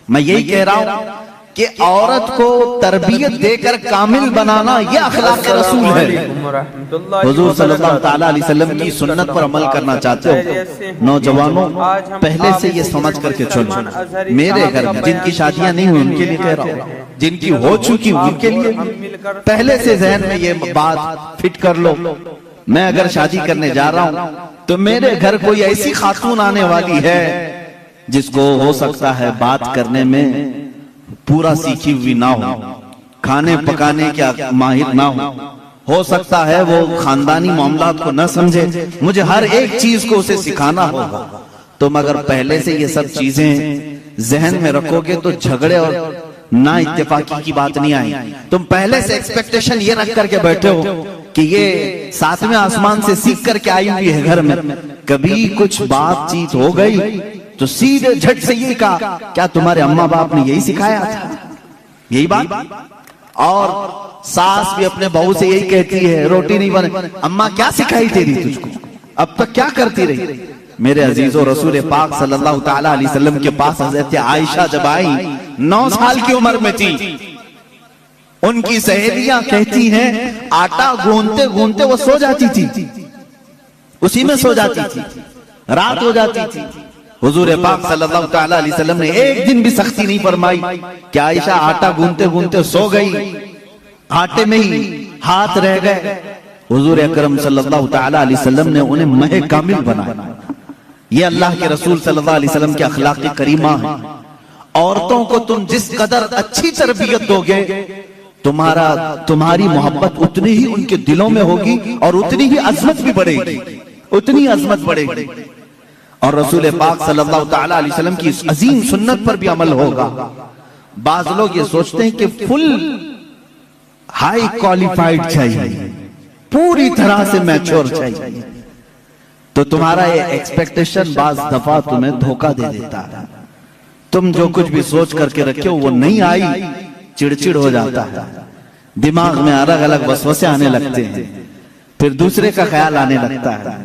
میں یہی کہہ رہا ہوں کہ عورت کو تربیت دے کر کامل بنانا یہ اخلاق رسول ہے۔ حضور صلی اللہ تعالیٰ علیہ وسلم کی سنت پر عمل کرنا چاہتے ہو نوجوانوں، پہلے سے یہ سمجھ کر کے چلو، میرے گھر میں جن کی شادیاں نہیں ہوئی ان کے لیے کہہ رہا ہوں، جن کی ہو چکی ان کے لیے پہلے سے ذہن میں یہ بات فٹ کر لو، میں اگر شادی کرنے جا رہا ہوں تو میرے گھر کوئی ایسی خاتون آنے والی ہے جس کو ہو سکتا ہے بات کرنے میں پورا سیکھی ہوئی نہ ہو، کھانے پکانے کے ماہر نہ ہو سکتا ہے وہ خاندانی معاملات کو نہ سمجھے، مجھے ہر ایک چیز کو اسے سکھانا ہوگا۔ تم اگر پہلے سے یہ سب چیزیں ذہن میں رکھو گے تو جھگڑے اور نا اتفاقی کی بات نہیں آئی۔ تم پہلے سے ایکسپیکٹیشن یہ رکھ کر کے بیٹھے ہو کہ یہ ساتویں آسمان سے سیکھ کر کے آئی ہوئی ہے گھر میں، کبھی کچھ بات چیت ہو گئی تو سیدھے جھٹ سے یہ کہا کیا تمہارے اماں باپ نے یہی سکھایا تھا؟ یہی بات۔ اور ساس بھی اپنے بہو سے یہی کہتی ہے روٹی نہیں بنے، اماں کیا سکھائی تیری تجھ کو، اب تک کیا کرتی رہی؟ میرے عزیزو، رسول پاک صلی اللہ تعالیٰ علیہ وسلم کے پاس حضرت عائشہ جب آئی 9 سال کی عمر میں تھی، ان کی سہیلیاں کہتی ہیں آٹا گوندتے گوندتے وہ سو جاتی تھی، اسی میں سو جاتی تھی، رات ہو جاتی تھی۔ حضور پاک صلی اللہ تعالیٰ علیہ وسلم نے ایک دن بھی سختی نہیں فرمائی کہ عائشہ آٹا گوندتے گوندتے سو گئی، آٹے میں ہی ہاتھ رہ گئے۔ حضور اکرم صلی اللہ تعالیٰ علیہ وسلم نے انہیں مہے کامل بنایا۔ یہ اللہ کے رسول صلی اللہ علیہ وسلم کے اخلاق کریمہ ہیں۔ عورتوں کو تم جس قدر اچھی تربیت دو گے تمہاری محبت اتنی ہی ان کے دلوں میں ہوگی اور اتنی ہی عظمت بھی بڑھے گی، اتنی عظمت بڑھے گی۔ اور رسول پاک صلی اللہ تعالیٰ علیہ وسلم کی اس عظیم سنت پر بھی عمل ہوگا۔ بعض لوگ یہ سوچتے ہیں کہ فل ہائی کوالیفائیڈ چاہیے، پوری طرح سے میچور چاہیے، تو تمہارا یہ ایکسپیکٹیشن بعض دفعہ تمہیں دھوکہ دے دیتا ہے۔ تم جو کچھ بھی سوچ کر کے رکھے ہو وہ نہیں آئی، چڑچڑ ہو جاتا ہے، دماغ میں الگ الگ وسوسے آنے لگتے ہیں، پھر دوسرے کا خیال آنے لگتا ہے،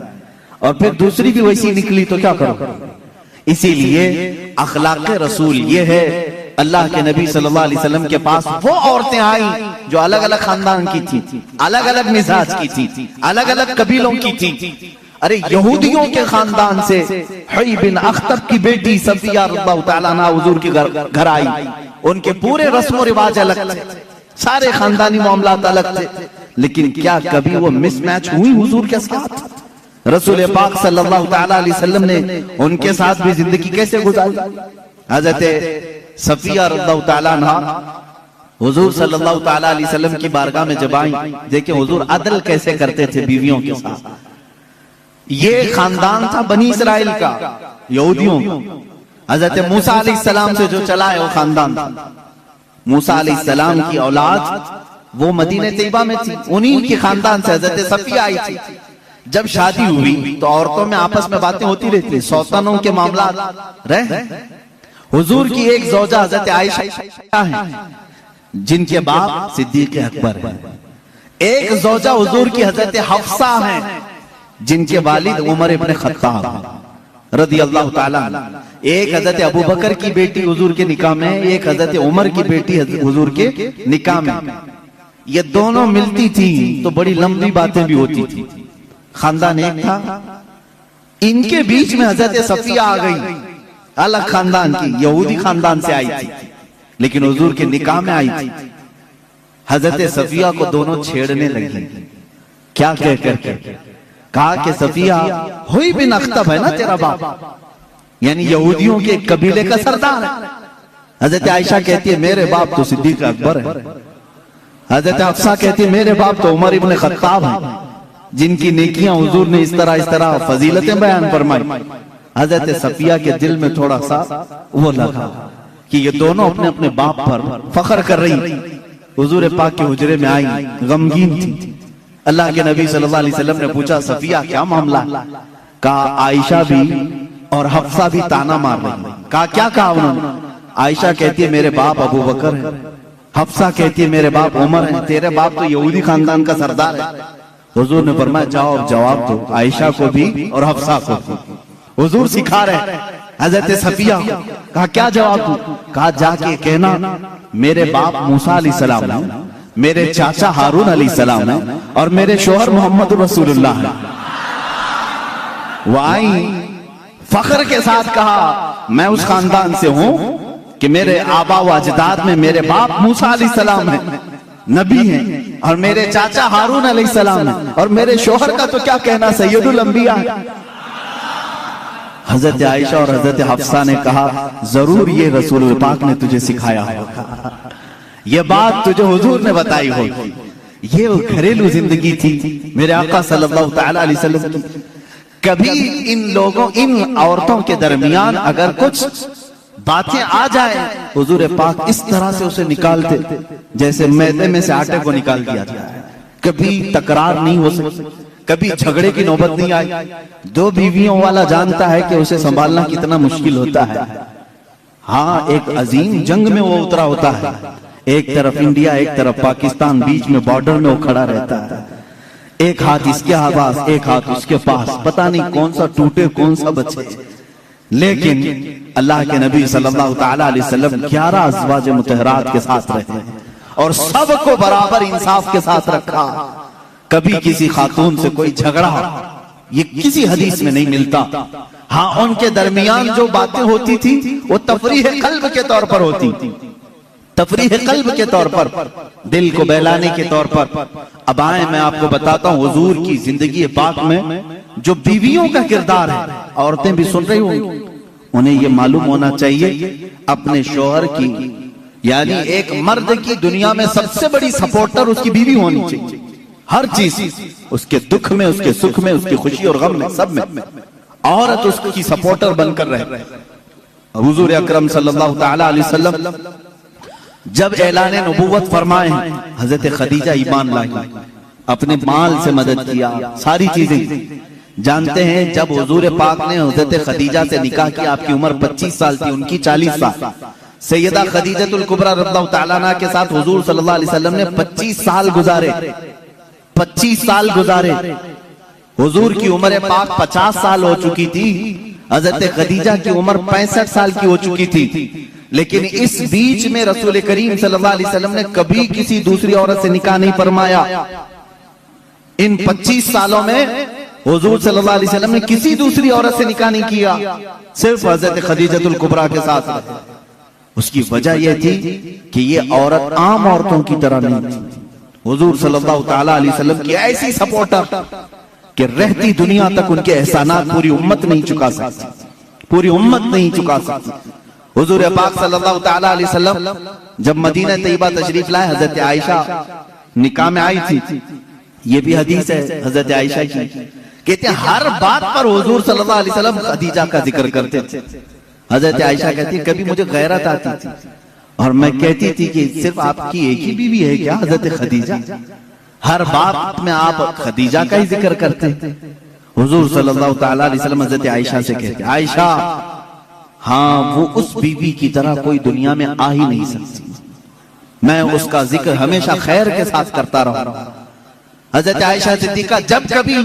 اور پھر دوسری بھی ویسی نکلی تو کیا کرو؟ اسی لیے اخلاق رسول یہ ہے۔ اللہ کے نبی صلی اللہ علیہ وسلم کے پاس وہ عورتیں آئیں جو الگ الگ خاندان کی تھی، الگ الگ مزاج کی تھی، الگ الگ قبیلوں کی تھی۔ ارے یہودیوں کے خاندان سے حی بن اخطب کی بیٹی صفیہ رضی اللہ تعالیٰ عنہ حضور کے گھر آئی، ان کے پورے رسم و رواج الگ تھے، سارے خاندانی معاملات الگ تھے، لیکن کیا کبھی وہ مس میچ ہوئی حضور کے ساتھ؟ رسول پاک صلی اللہ تعالیٰ علیہ وسلم نے ان کے ساتھ بھی زندگی کیسے گزاری؟ حضرت صفیہ رضی اللہ تعالیٰ عنہ حضور صلی اللہ تعالیٰ علیہ وسلم کی بارگاہ میں جب آئیں، دیکھیں حضور عدل کیسے کرتے تھے بیویوں کے ساتھ۔ یہ خاندان تھا بنی اسرائیل کا، یہودیوں کا، حضرت موسیٰ علیہ السلام سے جو چلا ہے وہ خاندان تھا۔ موسیٰ علیہ السلام کی اولاد وہ مدینہ طیبہ میں تھی، انہی کی خاندان سے حضرت صفیہ آئی تھی۔ جب شادی ہوئی تو عورتوں میں آپس میں باتیں ہوتی رہتی، سوتنوں کے معاملات رہے۔ حضور کی ایک زوجہ حضرت عائشہ ہیں جن کے باپ صدیق اکبر ہیں، ایک زوجہ حضور کی حضرت حفصہ ہیں جن کے والد عمر ابن خطاب رضی اللہ تعالیٰ عنہ، ایک حضرت ابو بکر کی بیٹی حضور کے نکاح میں، ایک حضرت عمر کی بیٹی حضور کے نکاح میں۔ یہ دونوں ملتی تھی تو بڑی لمبی باتیں بھی ہوتی تھی، خاندان ایک تھا۔ ان کے بیچ میں حضرت صفیہ آ گئی، الگ خاندان کی، یہودی خاندان سے آئی تھی، لیکن حضور کے نکاح میں آئی تھی۔ حضرت صفیہ کو دونوں چھیڑنے لگی، کیا کہہ کر کے کہا کہ صفیہ ہوئی بن اخطب ہے نا تیرا باپ، یعنی یہودیوں کے قبیلے کا سردار ہے۔ حضرت عائشہ کہتی ہے میرے باپ تو صدیق اکبر ہے، حضرت حفصہ کہتی ہے میرے باپ تو عمر ابن خطاب ہیں جن کی نیکیاں حضور نے اس طرح فضیلتیں بیان فرمائی۔ حضرت صفیہ کے دل میں تھوڑا سا وہ لگا کہ یہ دونوں اپنے اپنے باپ پر فخر کر رہی۔ حضور پاک کے حجرے میں آئی، غمگین تھی۔ اللہ کے نبی صلی اللہ علیہ وسلم نے پوچھا صفیہ کیا معاملہ؟ کہا عائشہ بھی اور حفصہ بھی تانا مار رہی۔ کہا کیا کہا انہوں نے؟ عائشہ کہتی ہے میرے باپ ابو بکر ہے، حفصہ کہتی ہے میرے باپ عمر ہے، تیرے باپ تو یہودی خاندان کا سردار ہے۔ حضور نے فرمایا جاؤ جواب دو، عائشہ کو بھی اور حفصہ کو بھی۔ حضور سکھا رہے حضرت صفیہ کہا کیا جواب دوں؟ کہا جا کے کہنا میرے باپ موسیٰ علیہ السلام ہے، میرے چاچا ہارون علیہ السلام ہے، اور میرے شوہر محمد رسول اللہ ہے۔ وہ آئی فخر کے ساتھ کہا میں اس خاندان سے ہوں کہ میرے آبا و اجداد میں میرے باپ موسیٰ علیہ السلام ہیں، نبی ہیں، اور میرے چاچا ہارون علیہ السلام ہیں، اور میرے شوہر کا تو کیا کہنا سید الانبیاء ہے۔ حضرت عائشہ اور حضرت حفصہ نے کہا ضرور یہ رسول پاک نے تجھے سکھایا ہوگا، یہ بات تجھے حضور نے بتائی ہوگی۔ یہ گھریلو زندگی تھی میرے آقا صلی اللہ تعالی علیہ وسلم کی۔ کبھی ان عورتوں کے درمیان اگر کچھ باتیں آ جائیں حضور پاک اس طرح سے اسے نکالتے جیسے میدے میں سے آٹے کو نکال دیا جائے۔ کبھی تکرار نہیں ہو سکی، کبھی جھگڑے کی نوبت نہیں آئی۔ دو بیویوں والا جانتا ہے کہ اسے سنبھالنا کتنا مشکل ہوتا ہے۔ ہاں ایک عظیم جنگ میں وہ اترا ہوتا ہے، ایک طرف انڈیا ایک طرف پاکستان، بیچ میں بارڈر میں وہ کھڑا رہتا ہے، ایک ہاتھ اس کے پاس ایک ہاتھ اس کے پاس، پتہ نہیں کون سا ٹوٹے کون سا بچے۔ لیکن اللہ کے نبی صلی اللہ تعالی علیہ وسلم 11 ازواج مطہرات کے ساتھ رہے اور سب کو برابر انصاف کے ساتھ رکھا۔ کبھی کسی خاتون سے کوئی جھگڑا یہ کسی حدیث میں نہیں ملتا۔ ہاں ان کے درمیان جو باتیں ہوتی تھی وہ تفریح قلب کے طور پر ہوتی تھی، تفریح قلب کے طور پر، دل کو بہلانے کے طور پر۔ اب آئیں میں آپ کو بتاتا ہوں حضور کی زندگی پاک میں جو بیویوں کا کردار ہے، عورتیں بھی سن رہی ہوں گی، انہیں یہ معلوم ہونا چاہیے اپنے شوہر کی، یعنی ایک مرد کی دنیا میں سب سے بڑی سپورٹر اس کی بیوی ہونی چاہیے۔ ہر چیز، اس کے دکھ میں، اس کے سکھ میں، اس کی خوشی اور غم میں، سب میں عورت اس کی سپورٹر بن کر رہے۔ حضور اکرم صلی اللہ تعالی علیہ وسلم جب اعلان نبوت فرمائے حضرت خدیجہ ایمان لائی، اپنے مال سے مدد کیا، ساری چیزیں جانتے ہیں۔ جب حضور پاک نے حضرت خدیجہ سے نکاح کیا آپ کی عمر 25 سال تھی، ان کی 40 سال۔ سیدہ خدیجہ الکبریٰ رضی اللہ تعالیٰ عنہا کے ساتھ حضور صلی اللہ علیہ وسلم نے 25 سال گزارے، 25 سال گزارے۔ حضور کی عمر پاک 50 سال ہو چکی تھی، حضرت خدیجہ کی عمر 65 سال کی ہو چکی تھی، لیکن اس بیچ میں رسول کریم صلی اللہ علیہ وسلم نے کبھی کسی دوسری عورت سے نکاح نہیں فرمایا۔ ان 25 سالوں میں حضور صلی اللہ علیہ وسلم نے کسی دوسری عورت سے نکاح نہیں کیا، صرف حضرت خدیجہ الکبریٰ کے ساتھ۔ اس کی وجہ یہ تھی کہ یہ عورت عام عورتوں کی طرح نہیں تھی، حضور صلی اللہ تعالی علیہ وسلم کی ایسی سپورٹر کہ رہتی دنیا تک ان کے احسانات پوری امت نہیں چکا سکتی، پوری امت نہیں چکا سکتی۔ حضور پاک صلی اللہ تعالی علیہ وسلم جب مدینہ طیبہ تشریف لائے، حضرت عائشہ نکاح میں آئی تھی، یہ بھی حدیث ہے حضرت عائشہ کی، کہتے ہیں ہر بات پر حضور صلی اللہ علیہ وسلم خدیجہ کا ذکر کرتے تھے۔ حضرت عائشہ کہتی ہے کبھی مجھے غیرت آتی تھی اور میں کہتی تھی کہ صرف آپ کی ایک ہی بیوی ہے کیا حضرت خدیجہ؟ ہر بات میں آپ خدیجہ کا ہی ذکر کرتے ہیں۔ حضور صلی اللہ تعالی علیہ وسلم حضرت عائشہ سے کہتے ہیں عائشہ ہاں وہ اس بیوی کی طرح کوئی دنیا میں آ ہی نہیں سکتی، میں اس کا ذکر ہمیشہ خیر کے ساتھ کرتا رہا۔ حضرت عائشہ صدیقہ جب کبھی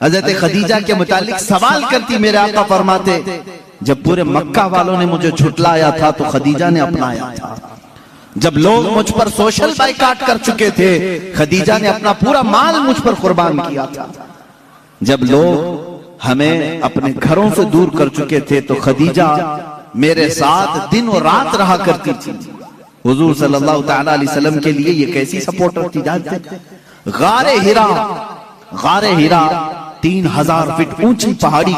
حضرت خدیجہ کے متعلق سوال کرتی، میرے آقا فرماتے جب پورے مکہ والوں نے مجھے جھٹلایا تھا تو خدیجہ نے اپنایا تھا، جب لوگ مجھ پر سوشل بائیکاٹ کر چکے تھے خدیجہ نے اپنا پورا مال مجھ پر قربان کیا تھا، جب لوگ ہمیں اپنے گھروں سے دور کر چکے تھے تو خدیجہ میرے ساتھ دن و رات رہا کرتی تھی۔ حضور صلی اللہ تعالی علیہ وسلم کے لیے یہ کیسی سپورٹر تھی جانتے ہیں؟ غار ہیرا 3000 فٹ اونچی پہاڑی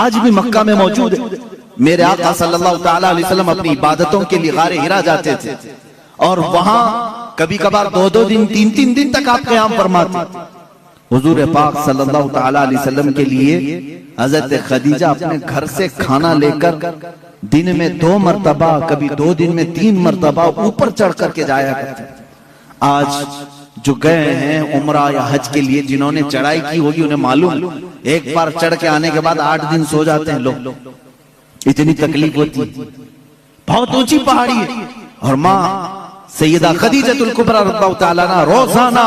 آج بھی مکہ میں موجود ہے۔ میرے آقا صلی اللہ تعالی علیہ وسلم اپنی عبادتوں کے لیے غار ہیرا جاتے تھے اور وہاں کبھی کبھار 2 دن 3 دن تک آپ قیام فرماتے۔ حضور پاک صلی اللہ تعالی علیہ وسلم کے لیے حضرت خدیجہ اپنے گھر سے کھانا لے کر دن میں 2 مرتبہ کبھی 2 دن میں 3 مرتبہ اوپر چڑھ کر کے جایا کرتے۔ آج جو گئے ہیں عمرہ یا حج کے لیے جنہوں نے چڑھائی کی ہوگی انہیں معلوم، ایک بار چڑھ کے آنے کے بعد 8 دن سو جاتے ہیں لوگ، اتنی تکلیف ہوتی ہے، بہت اونچی پہاڑی ہے۔ اور ماں سیدہ خدیجہ الکبریٰ رضی اللہ تعالیٰ عنہا روزانہ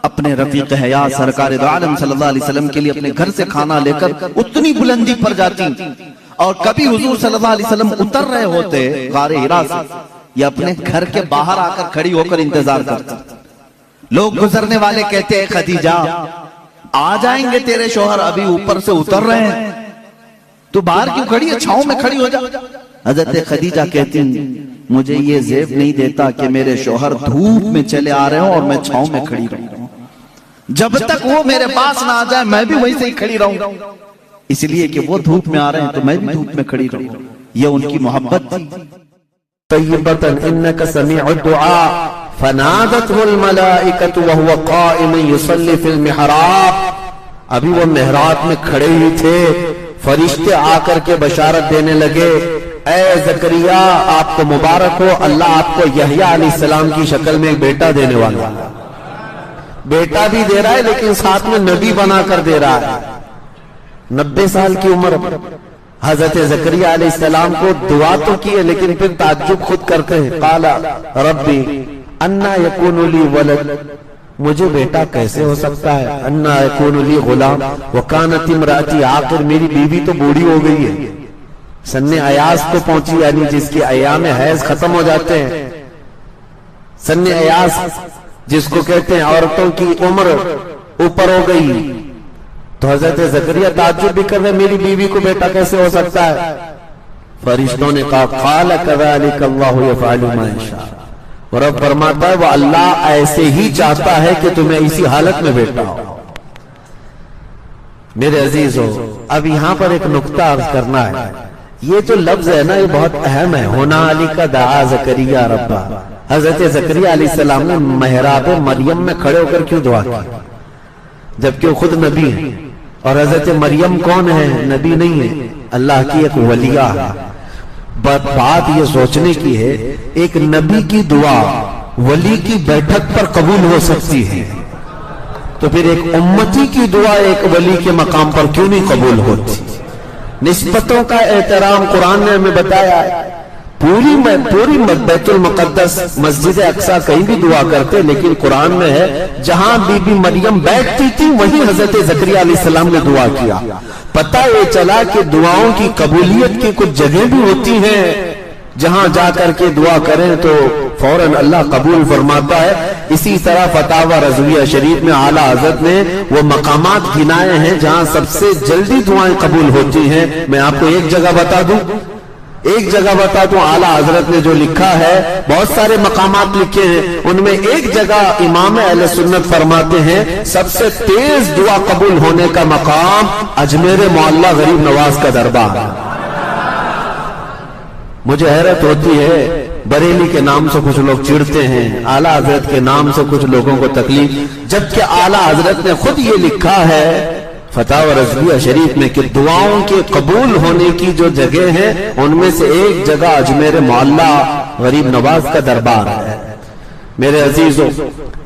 اپنے رفیق حیات سرکار دو عالم صلی اللہ علیہ وسلم کے لیے اپنے گھر سے کھانا لے کر اتنی بلندی پر جاتی اور کبھی حضور صلی اللہ علیہ وسلم اتر رہے ہوتے غار حرا سے یا اپنے گھر کے باہر آ کر کھڑی ہو کر انتظار کرتے. لوگ گزرنے والے کہتے ہیں خدیجہ آ جائیں گے تیرے شوہر, ابھی اوپر سے اتر رہے ہیں, تو باہر کیوں کھڑی ہے, چھاؤں میں کھڑی ہو جا. حضرت خدیجہ کہتی مجھے یہ زیب نہیں دیتا کہ میرے شوہر دھوپ میں چلے آ رہے ہوں اور میں چھاؤں میں کھڑی رہوں. جب تک وہ میرے پاس نہ آ جائے میں بھی وہیں سے ہی کھڑی رہوں, اس لیے کہ وہ دھوپ میں آ رہے ہیں تو میں بھی دھوپ میں کھڑی رہوں. یہ ان کی محبت تھی. طیبۃ انک سمیع الدعاء فنادته الملائکۃ وهو قائم یصلی فی المحراب. ابھی وہ محراب میں کھڑے ہی تھے, فرشتے آ کر کے بشارت دینے لگے, اے زکریا آپ کو مبارک ہو, اللہ آپ کو یحییٰ علیہ السلام کی شکل میں ایک بیٹا دینے والا ہے. بیٹا بھی دے رہا ہے لیکن ساتھ میں نبی بنا کر دے رہا ہے. 90 سال کی عمر حضرت زکریا علیہ السلام کو دعا تو کی ہے لیکن پھر تعجب خود کرتے ہیں. قال ربی انا یکون لی ولد, مجھے بیٹا کیسے ہو سکتا ہے. انا یکون لی غلام وکانت امراتی عاقر, میری بیوی تو بوڑھی ہو گئی ہے, سن ایاس کو پہنچی, یعنی جس کے ایام حیض ختم ہو جاتے ہیں. سن ایاس جس کو کہتے ہیں عورتوں کی عمر اوپر ہو گئی. تو حضرت زکریا تعجب بھی کر رہے میری بیوی کو بیٹا کیسے ہو سکتا ہے. فرشتوں نے کہا قال کذالک اللہ یفعل ما یشاء, اور اب فرماتا ہے وہ اللہ ایسے ہی چاہتا ہے کہ تمہیں اسی حالت میں بیٹا ہو. میرے عزیزو اب یہاں پر ایک نقطہ عرض کرنا ہے. یہ جو لفظ ہے نا یہ بہت اہم ہے. ہنالک دعا زکریا ربہ. حضرت زکریا علیہ السلام نے محراب مریم میں کھڑے ہو کر کیوں دعا کی, جبکہ وہ خود نبی ہیں. اور حضرت مریم کون ہے, نبی نہیں ہے, اللہ کی ایک ولیہ ہے. بات یہ سوچنے کی ہے ایک نبی کی دعا ولی کی بیٹھک پر قبول ہو سکتی ہے, تو پھر ایک امتی کی دعا ایک ولی کے مقام پر کیوں نہیں قبول ہوتی. نسبتوں کا احترام قرآن نے ہمیں بتایا ہے. پوری بیت المقدس مسجد اقصی کہیں بھی دعا کرتے, لیکن قرآن میں ہے جہاں بی بی مریم بیٹھتی تھی وہیں حضرت زکریا علیہ السلام نے دعا کیا. پتہ یہ چلا کہ دعاؤں کی قبولیت کی کچھ جگہ بھی ہوتی ہیں جہاں جا کر کے دعا کریں تو فوراً اللہ قبول فرماتا ہے. اسی طرح فتاوی رضویہ شریف میں اعلیٰ حضرت نے وہ مقامات گنائے ہیں جہاں سب سے جلدی دعائیں قبول ہوتی ہیں. میں آپ کو ایک جگہ بتا دوں, اعلیٰ حضرت نے جو لکھا ہے, بہت سارے مقامات لکھے ہیں, ان میں ایک جگہ امام اہل سنت فرماتے ہیں سب سے تیز دعا قبول ہونے کا مقام اجمیر معلیٰ غریب نواز کا دربار. مجھے حیرت ہوتی ہے بریلی کے نام سے کچھ لوگ چڑھتے ہیں, اعلیٰ حضرت کے نام سے کچھ لوگوں کو تکلیف, جبکہ اعلیٰ حضرت نے خود یہ لکھا ہے فتاوی رضویہ شریف میں کہ دعاؤں کے قبول ہونے کی جو جگہ ہیں ان میں سے ایک جگہ اجمیر معلیٰ غریب نواز کا دربار ہے. میرے عزیزو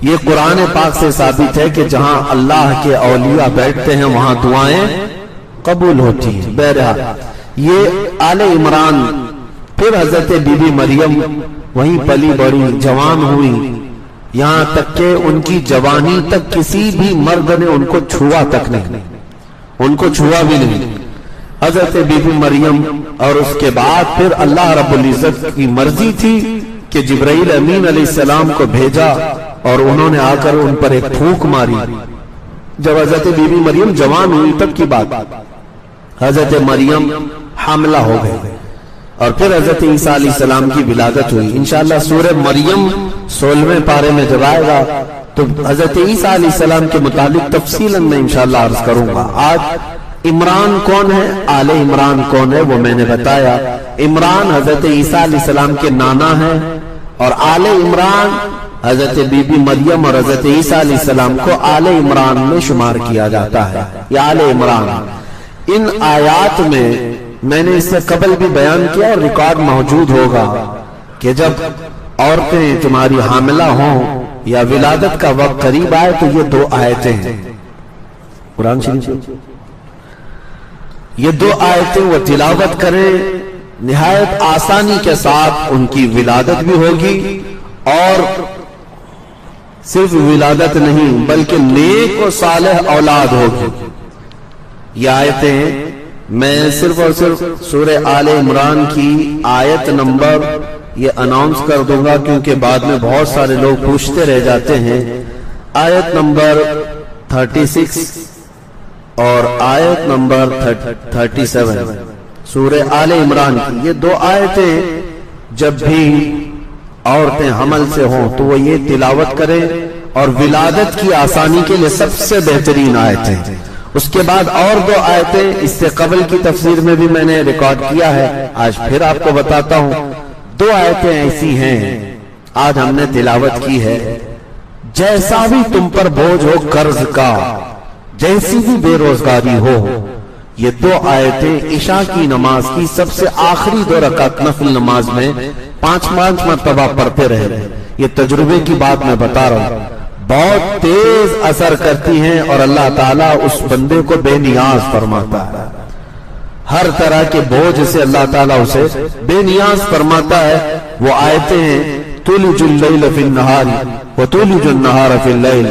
یہ قرآن پاک سے ثابت ہے کہ جہاں اللہ کے اولیاء بیٹھتے ہیں وہاں دعائیں قبول ہوتی ہیں. بہرحال یہ آل عمران, پھر حضرت بی بی مریم وہیں پلی بڑی, جوان ہوئی, یہاں تک کہ ان کی جوانی تک کسی بھی مرد نے ان کو چھوا تک نہیں, ان کو چھوا بھی نہیں. حضرت بی بی مریم اور اس کے بعد پھر اللہ رب العزت کی مرضی تھی کہ جبرائیل امین علیہ السلام کو بھیجا اور انہوں نے آ کر ان پر ایک پھونک ماری. جب حضرت بی بی مریم جوان ہوئی تب کی بات, حضرت مریم حاملہ ہو گئے اور پھر حضرت عیسیٰ علیہ السلام کی ولادت ہوئی. انشاءاللہ سورہ مریم 16ویں پارے میں جب آئے گا تو حضرت عیسیٰ علیہ السلام کے متعلق تفصیلاً میں انشاءاللہ عرض کروں گا. آج عمران کون ہے, آل عمران کون ہے, وہ میں نے بتایا. عمران حضرت عیسیٰ علیہ السلام کے نانا ہیں اور آل عمران حضرت بی بی مریم اور حضرت عیسیٰ علیہ السلام کو آل عمران میں شمار کیا جاتا ہے. یہ آل عمران. ان آیات میں نے اس سے قبل بھی بیان کیا اور ریکارڈ موجود ہوگا کہ جب عورتیں تمہاری حاملہ ہوں یا ولادت کا وقت قریب آئے تو یہ 2 آیتیں ہیں قرآن شریف, یہ 2 آیتیں وہ تلاوت کریں, نہایت آسانی کے ساتھ ان کی ولادت بھی ہوگی اور صرف ولادت نہیں بلکہ نیک و صالح اولاد ہوگی. یہ آیتیں میں صرف اور صرف سورہ آل عمران کی آیت نمبر یہ اناؤنس کر دوں گا، کیونکہ بعد میں بہت سارے لوگ پوچھتے رہ جاتے ہیں۔ آیت نمبر 36 اور آیت نمبر 37 سورہ آل عمران کی، یہ دو آیتیں جب بھی عورتیں حمل سے ہوں تو وہ یہ تلاوت کریں، اور ولادت کی آسانی کے لیے سب سے بہترین آیتیں۔ اس کے بعد اور دو آیتیں اس سے قبل کی تفسیر میں بھی میں نے ریکارڈ کیا ہے، آج پھر آپ کو بتاتا ہوں۔ دو آیتیں ایسی ہیں آج ہم نے تلاوت کی ہے۔ جیسا بھی تم پر بوجھ ہو قرض کا، جیسی بھی بے روزگاری ہو، یہ دو آیتیں عشاء کی نماز کی سب سے آخری 2 رکعت نفل نماز میں 5 مرتبہ پڑھتے رہے۔ یہ تجربے کی بات میں بتا رہا ہوں، بہت تیز اثر کرتی ہیں، اور اللہ تعالیٰ اس بندے کو بے نیاز فرماتا ہے۔ ہر طرح کے بوجھ سے اللہ تعالیٰ اسے بے نیاز فرماتا ہے۔ وہ آیتیں ہیں تولج اللیل فی النہار وتولج النہار فی اللیل،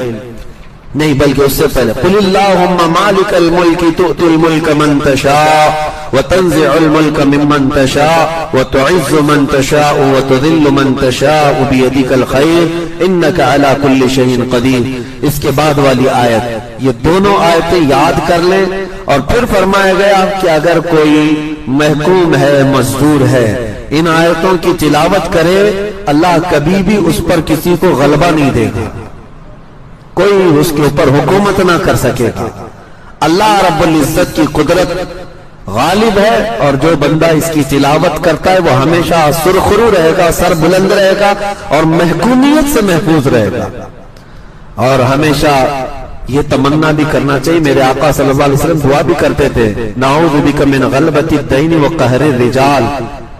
نہیں بلکہ اس سے پہلے قل اللہم مالک الملک تؤتی الملک من تشاء وتنزع الملک ممن تشاء وتعز من تشاء وتذل من تشاء بیدک الخیر انک علی کل شیء قدیر۔ اس کے بعد والی آیت، یہ دونوں آیتیں یاد کر لیں۔ اور پھر فرمایا گیا کہ اگر کوئی محکوم ہے، مزدور ہے، ان آیتوں کی تلاوت کرے، اللہ کبھی بھی اس پر کسی کو غلبہ نہیں دے گا، کوئی اس کے اوپر حکومت نہ کر سکے گا۔ اللہ رب العزت کی قدرت غالب ہے، اور جو بندہ اس کی تلاوت کرتا ہے وہ ہمیشہ سرخرو رہے گا، سر بلند رہے گا، اور محکومیت سے محفوظ رہے گا۔ اور ہمیشہ یہ تمنا بھی کرنا چاہیے، میرے آقا صلی اللہ علیہ وسلم دعا بھی کرتے تھے، نعوذ بک من غلبۃ الدین وقہر الرجال،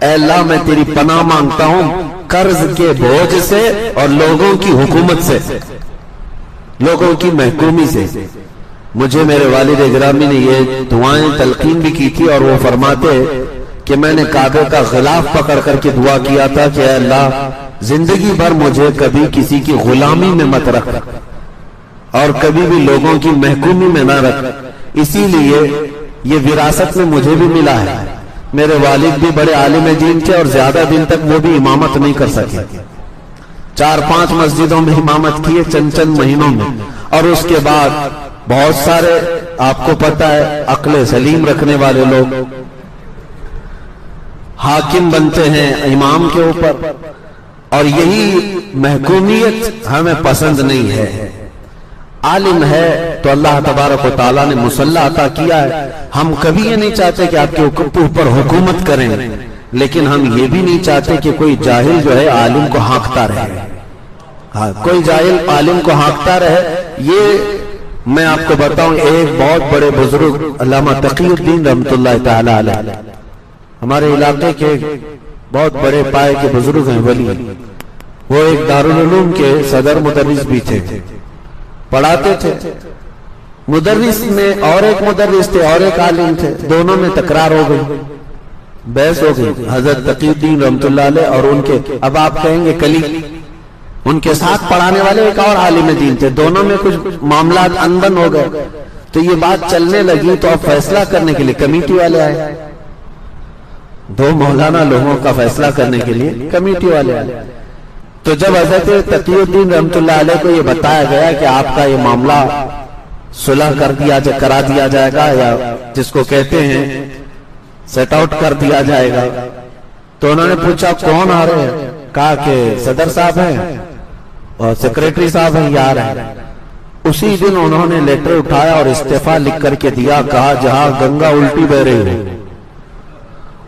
اے اللہ میں تیری پناہ مانگتا ہوں قرض کے بوجھ سے اور لوگوں کی حکومت سے، لوگوں کی محکومی سے۔ مجھے میرے والد گرامی نے یہ دعائیں تلقین بھی کی تھی، اور وہ فرماتے کہ میں نے کعبے کا غلاف پکڑ کر کے دعا کیا تھا کہ اے اللہ زندگی بھر مجھے کبھی کسی کی غلامی میں مت رکھ، اور کبھی بھی لوگوں کی محکومی میں نہ رکھ۔ اسی لیے یہ وراثت میں مجھے بھی ملا ہے۔ میرے والد بھی بڑے عالم دین تھے، اور زیادہ دن تک وہ بھی امامت نہیں کر سکے، 4-5 مسجدوں میں امامت کیے چند مہینوں میں، اور اس کے بعد بہت سارے آپ کو پتا ہے عقل سلیم رکھنے والے لوگ حاکم بنتے ہیں امام کے اوپر، اور یہی محکومیت ہمیں پسند نہیں ہے۔ عالم ہے تو اللہ تبارک و تعالیٰ نے مسلح عطا کیا ہے، ہم کبھی یہ نہیں چاہتے کہ آپ کے اوپر حکومت کریں، لیکن ہم یہ بھی نہیں چاہتے کہ کوئی جاہل جو ہے عالم کو ہانکتا رہے، کوئی جاہل عالم کو ہانکتا رہے۔ یہ میں آپ کو بتاؤں، ایک بہت بڑے بزرگ علامہ تقی الدین رحمۃ اللہ تعالی علیہ، ہمارے علاقے کے بہت بڑے پائے کے بزرگ ہیں، ولی، وہ ایک دارالعلوم کے صدر مدرس بھی تھے، پڑھاتے تھے۔ مدرس میں اور ایک مدرس تھے اور ایک عالم تھے، دونوں میں تکرار ہو گئی، بحث ہو گئی، حضرت تقی الدین رحمۃ اللہ علیہ اور ان کے، اب آپ کہیں گے کلی، ان کے ساتھ پڑھانے والے ایک اور عالم دین تھے، دونوں میں کچھ معاملات اندن ہو گئے، تو یہ بات چلنے لگی، تو اب فیصلہ کرنے کے لیے کمیٹی والے آئے، 2 مولانا لوگوں کا فیصلہ کرنے کے لیے کمیٹی والے آئے۔ تو جب حضرت تقی الدین رحمۃ اللہ علیہ کو یہ بتایا گیا کہ آپ کا یہ معاملہ صلح کرا دیا جائے گا، یا جس کو کہتے ہیں سیٹ آؤٹ کر دیا جائے گا، تو انہوں نے پوچھا کون آ رہے ہیں؟ کہا کہ صدر صاحب ہیں اور سیکریٹری صاحب ہیں، یہ آ رہے ہیں۔ اسی دن انہوں نے لیٹر اٹھایا اور استعفیٰ لکھ کر کے دیا، کہا جہاں گنگا الٹی بہ رہی ہے،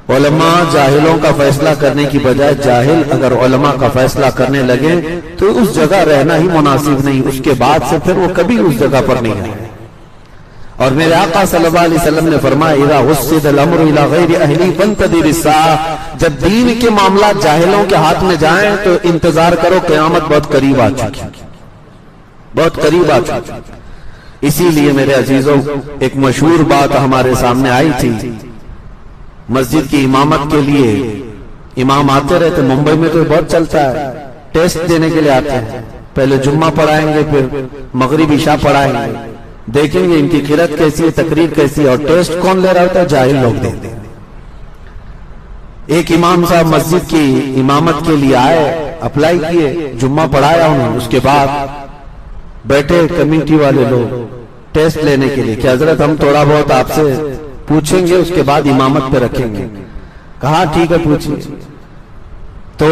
علماء جاہلوں کا فیصلہ کرنے کی بجائے جاہل اگر علماء کا فیصلہ کرنے لگے تو اس جگہ رہنا ہی مناسب نہیں، اس کے بعد سے پھر وہ کبھی اس جگہ پر نہیں رہے۔ اور میرے آقا صلی اللہ علیہ وسلم نے فرمایا اذا وسد الامر الى غیر اہلی فانتظر الساعہ، جب دین کے معاملات جاہلوں کے ہاتھ میں جائیں تو انتظار کرو، قیامت بہت قریب آ چکی، بہت قریب آ چکی۔ اسی لیے میرے عزیزوں، ایک مشہور بات ہمارے سامنے آئی تھی، مسجد کی امامت کے لیے امام آتے رہتے، ممبئی میں تو بہت چلتا ہے، ٹیسٹ دینے کے لیے آتے ہیں، پہلے جمعہ پڑھائیں گے، پھر مغرب عشاء پڑھائیں گے، دیکھیں گے ان کی قرات کیسی ہے, تقریر کیسی ہے, اور ٹیسٹ کون لے رہا ہوتا ہے؟ جاہل لوگ دیتے ہیں. ایک امام صاحب مسجد کی امامت کے لیے آئے, اپلائی کیے, جمعہ پڑھایا انہوں نے, اس کے بعد بیٹھے کمیٹی والے لوگ ٹیسٹ لینے کے لیے کہ حضرت ہم تھوڑا بہت آپ سے پوچھیں گے, اس کے بعد امامت پہ رکھیں گے. کہا ٹھیک ہے پوچھیں. تو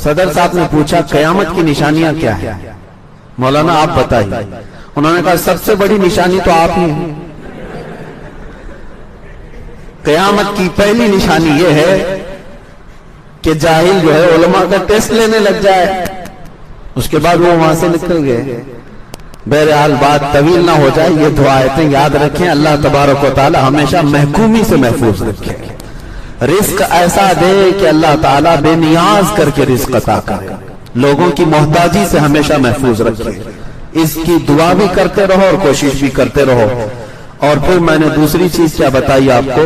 صدر صاحب نے پوچھا قیامت کی نشانیاں کیا ہیں مولانا آپ بتائیے. انہوں نے کہا سب سے بڑی نشانی تو آپ ہی ہیں. قیامت کی پہلی نشانی یہ ہے کہ جاہل جو ہے علماء کا ٹیسٹ لینے لگ جائے. اس کے بعد وہ وہاں سے نکل گئے. بہرحال بات طویل نہ ہو جائے, یہ دعائیں یاد رکھیں. اللہ تبارک و تعالی ہمیشہ محکومی سے محفوظ رکھے, رزق ایسا دے کہ اللہ تعالیٰ بے نیاز کر کے رزق عطا کرے, لوگوں کی محتاجی سے ہمیشہ محفوظ رکھے. اس کی دعا بھی کرتے رہو اور کوشش بھی کرتے رہو. اور پھر میں نے دوسری چیز کیا بتائی آپ کو,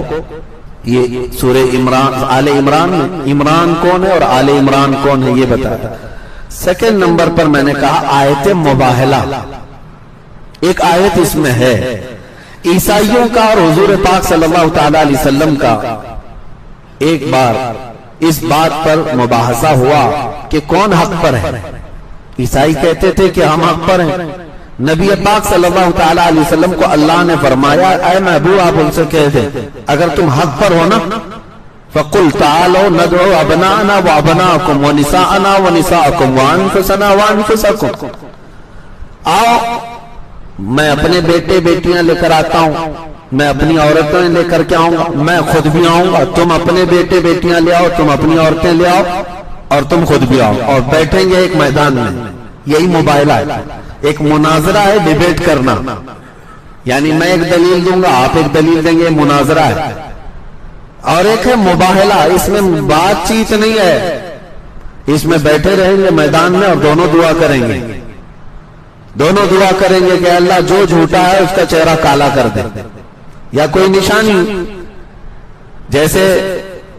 یہ سورہ عمران, آل عمران میں عمران کون ہے اور آل عمران کون ہے یہ بتایا. سیکنڈ نمبر پر میں نے کہا آیت مباہلہ. ایک آیت اس میں ہے عیسائیوں کا اور حضور پاک صلی اللہ تعالی علیہ وسلم کا. ایک بار اس بات پر مباحثہ ہوا کہ کون حق پر ہے. عیسائی کہتے تھے کہ ہم حق پر ہیں. نبی پاک صلی اللہ تعالی علیہ وسلم کو اللہ نے فرمایا اے محبوب آپ ان سے کہہ دیں اگر تم حق پر ہو نا فَقُلْ تَعَالَوْا نَدْعُوا أَبْنَاءَنَا وَأَبْنَاءَكُمْ وَنِسَاءَنَا وَنِسَاءَكُمْ وَأَنفُسَنَا وَأَنفُسَكُمْ. آؤ میں اپنے بیٹے بیٹیاں لے کر آتا ہوں, میں اپنی عورتیں لے کر کے آؤں گا, میں خود بھی آؤں گا, تم اپنے بیٹے بیٹیاں لے آؤ, تم اپنی عورتیں لے آؤ اور تم خود بھی آؤ, اور بیٹھیں گے ایک میدان میں. یہی مباہلہ ہے, ایک مناظرہ ہے, ڈیبیٹ کرنا. یعنی میں ایک دلیل دوں گا, آپ ایک دلیل دیں گے, مناظرہ ہے. اور ایک ہے مباہلہ, اس میں بات چیت نہیں ہے, اس میں بیٹھے رہیں گے میدان میں اور دونوں دعا کریں گے. دونوں دعا کریں گے کہ اللہ جو جھوٹا ہے اس کا چہرہ کالا کر دے, یا کوئی نشانی. جیسے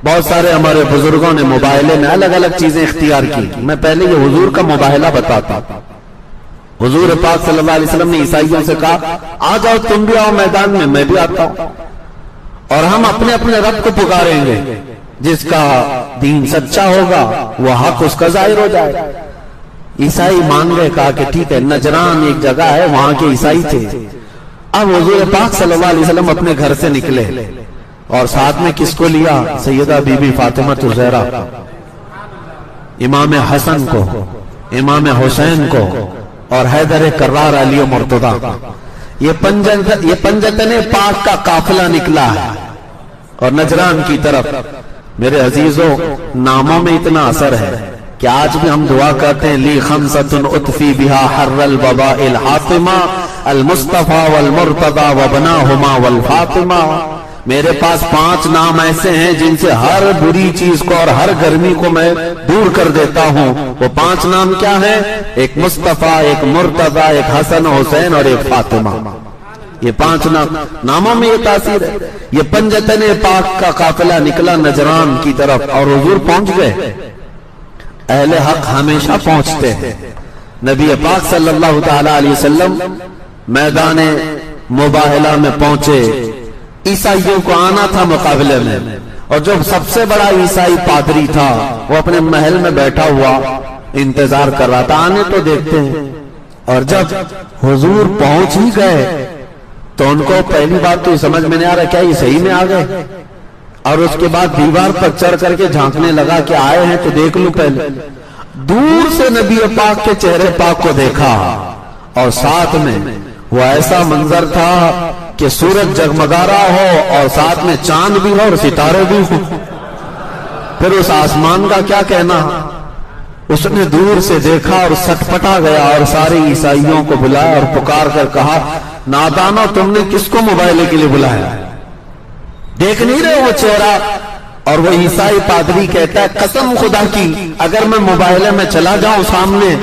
بہت سارے ہمارے بزرگوں نے مباہلے میں الگ الگ چیزیں اختیار کی. میں پہلے یہ حضور کا مباہلہ بتاتا. حضور پاک صلی اللہ علیہ وسلم نے عیسائیوں سے کہا آ جاؤ تم بھی آؤ میدان میں, میں بھی آتا ہوں, اور ہم اپنے اپنے رب کو پکاریں گے. جس کا دین سچا ہوگا وہ حق اس کا ظاہر ہو جائے. عیسائی مان گئے, کہا کہ ٹھیک ہے. نجران ایک جگہ ہے, وہاں کے عیسائی تھے. اب حضور پاک صلی اللہ علیہ وسلم اپنے گھر سے نکلے اور ساتھ میں کس کو لیا؟ سیدہ بی بی فاطمہ الزہرا, امام حسن کو, امام حسین کو, اور حیدر کرار علی و مرتضیٰ. یہ پنجتن پاک کا قافلہ نکلا ہے اور نجران کی طرف. میرے عزیزوں, ناموں میں اتنا اثر ہے کہ آج بھی ہم دعا کرتے ہیں لی خمسۃ اطفی بہا حر الوباء الحاطمہ المصطفیٰ والمرتضیٰ وبناہما والفاطمہ. میرے پاس 5 نام ایسے ہیں جن سے ہر بری چیز کو اور ہر گرمی کو میں دور کر دیتا ہوں. وہ 5 نام کیا ہیں؟ ایک مصطفیٰ, ایک مرتضیٰ, ایک حسن حسین اور ایک فاطمہ. یہ 5 ناموں میں یہ تاثیر ہے. یہ پنجتن پاک کا قافلہ نکلا نجران کی طرف اور حضور پہنچ گئے. اہل حق ہمیشہ پہنچتے ہیں. نبی پاک صلی اللہ تعالی علیہ وسلم میدان مباہلہ میں پہنچے. عیسائیوں کو آنا تھا مقابلے میں, اور جو سب سے بڑا عیسائی پادری تھا وہ اپنے محل میں بیٹھا ہوا انتظار کر رہا تھا, آنے تو دیکھتے ہیں. اور جب حضور پہنچ ہی گئے تو ان کو پہلی بات تو سمجھ میں نہیں آ رہا کیا یہ صحیح میں آ گئے, اور اس کے بعد دیوار پر چڑھ کر کے جھانکنے لگا کہ آئے ہیں تو دیکھ لوں. پہلے دور سے نبی پاک کے چہرے پاک کو دیکھا, اور ساتھ میں وہ ایسا منظر تھا کہ سورج جگمگا رہا ہو اور ساتھ میں چاند بھی ہو اور ستارے بھی ہو. پھر اس آسمان کا کیا کہنا. اس نے دور سے دیکھا اور سٹپٹا گیا اور سارے عیسائیوں کو بلایا اور پکار کر کہا نادانو تم نے کس کو مباہلے کے لیے بلایا؟ دیکھ نہیں رہے وہ چہرہ؟ اور وہ عیسائی پادری کہتا ہے قسم خدا کی اگر میں مباہلے میں چلا جاؤں سامنے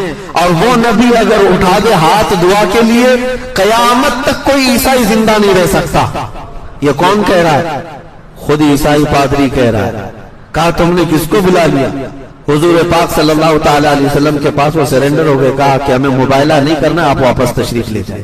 اور وہ نبی اگر اٹھا دے ہاتھ دعا کے لیے, قیامت تک کوئی عیسائی زندہ نہیں رہ سکتا. یہ کون کہہ رہا ہے؟ خود عیسائی پادری کہہ رہا ہے. کہا تم نے کس کو بلا لیا؟ حضور پاک صلی اللہ تعالی علیہ وسلم کے پاس وہ سرنڈر ہو گئے. کہا کہ ہمیں مباہلہ نہیں کرنا, آپ واپس تشریف لے جائیں.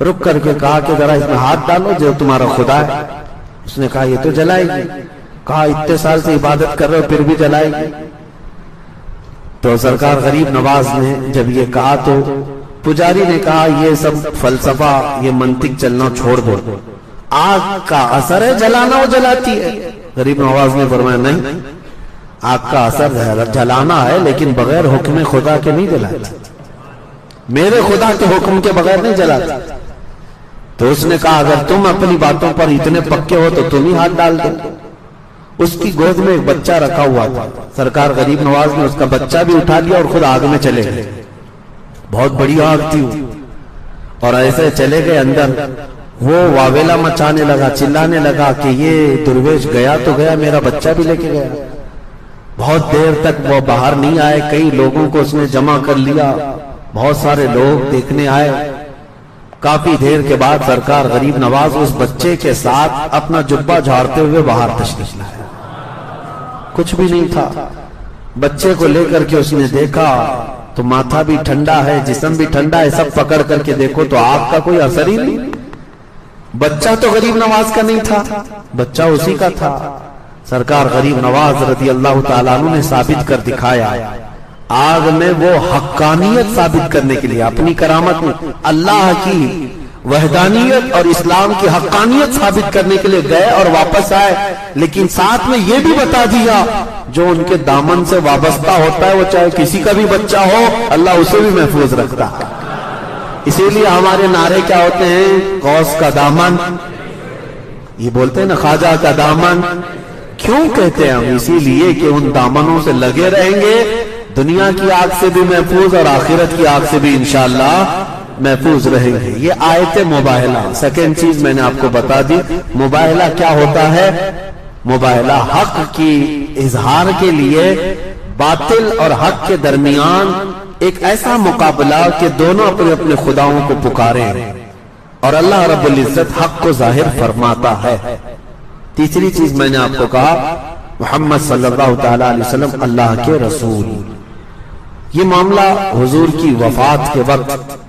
رک کر کے کہا کہ ذرا اس میں ہاتھ ڈالو جو تمہارا خدا ہے. اس نے کہا یہ تو جلائے گی. کہا اتنے سال سے عبادت کر رہے ہو پھر بھی جلائے گی. تو سرکار غریب نواز نے جب یہ کہا تو پجاری نے کہا یہ سب فلسفہ یہ منطق چلنا چھوڑ دو, آگ کا اثر ہے جلانا وہ جلاتی ہے. غریب نواز نے فرمایا نہیں, آگ کا اثر جلانا ہے لیکن بغیر حکم خدا کے نہیں جلاتا, میرے خدا کے حکم کے بغیر نہیں جلاتا. تو اس نے کہا اگر تم اپنی باتوں پر اتنے پکے ہو تو تم ہی ہاتھ ڈال دو. اس کی گود میں ایک بچہ رکھا ہوا تھا. سرکار غریب نواز نے اس کا بچہ بھی اٹھا لیا اور خود آگ میں چلے گئے. بہت بڑی آگ تھی اور ایسے چلے گئے اندر. وہ واویلا مچانے لگا, چلانے لگا کہ یہ درویش گیا تو گیا, میرا بچہ بھی لے کے گیا. بہت دیر تک وہ باہر نہیں آئے. کئی لوگوں کو اس نے جمع کر لیا, بہت سارے لوگ دیکھنے آئے. کافی دیر کے بعد سرکار غریب نواز اس بچے کے ساتھ اپنا جبہ جھاڑتے ہوئے باہر تشریف لائے. کچھ بھی نہیں تھا. بچے کو لے کر کے اس نے دیکھا تو ماتھا بھی ٹھنڈا ہے, جسم بھی ٹھنڈا ہے, سب پکڑ کر کے دیکھو تو آگ کا کوئی اثر ہی نہیں. بچہ تو غریب نواز کا نہیں تھا, بچہ اسی کا تھا. سرکار غریب نواز رضی اللہ تعالیٰ عنہ نے ثابت کر دکھایا. آگ میں وہ حقانیت ثابت کرنے کے لیے, اپنی کرامت میں اللہ کی وحدانیت اور اسلام کی حقانیت ثابت کرنے کے لیے گئے اور واپس آئے. لیکن ساتھ میں یہ بھی بتا دیا جو ان کے دامن سے وابستہ ہوتا ہے وہ چاہے کسی کا بھی بچہ ہو اللہ اسے بھی محفوظ رکھتا. اسی لیے ہمارے نعرے کیا ہوتے ہیں, غوث کا دامن, یہ بولتے ہیں نا خواجہ کا دامن. کیوں کہتے ہیں ہم؟ اسی لیے کہ ان دامنوں سے لگے رہیں گے, دنیا کی آگ سے بھی محفوظ اور آخرت کی آگ سے بھی انشاءاللہ محفوظ رہیں گے. یہ آیت مباہلہ. سیکنڈ چیز میں نے آپ کو بتا دی, مباہلہ کیا ہوتا ہے. مباہلہ حق کی اظہار کے لیے باطل اور حق کے درمیان ایک ایسا مقابلہ کہ دونوں اپنے اپنے خداؤں کو پکاریں اور اللہ رب العزت حق کو ظاہر فرماتا ہے. تیسری چیز میں نے آپ کو کہا محمد صلی اللہ تعالی علیہ وسلم اللہ کے رسول. یہ معاملہ حضور کی وفات کے وقت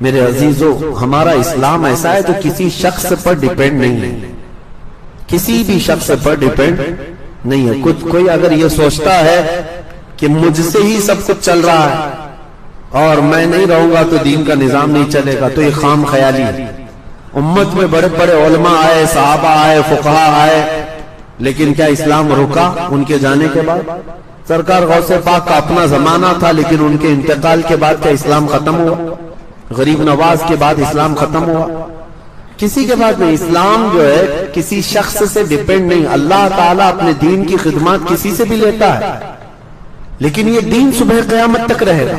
میرے عزیزو, ہمارا اسلام ایسا ہے جو کسی شخص پر ڈیپینڈ نہیں ہے, کسی بھی شخص پر ڈیپینڈ نہیں ہے. کوئی اگر یہ سوچتا ہے کہ مجھ سے ہی سب کچھ چل رہا ہے اور میں نہیں رہوں گا تو دین کا نظام نہیں چلے گا, تو یہ خام خیالی ہے. امت میں بڑے بڑے علماء آئے, صحابہ آئے, فقہاء آئے, لیکن کیا اسلام رکا ان کے جانے کے بعد؟ سرکار غوث پاک کا اپنا زمانہ تھا لیکن ان کے انتقال کے بعد کیا اسلام ختم ہوا؟ غریب نواز کے بعد اسلام ختم ہوا؟ کسی کے بعد نہیں. اسلام جو ہے کسی شخص سے ڈیپینڈ نہیں. اللہ تعالیٰ اپنے دین کی خدمات کسی سے بھی لیتا ہے لیکن یہ دین صبح قیامت تک رہے گا.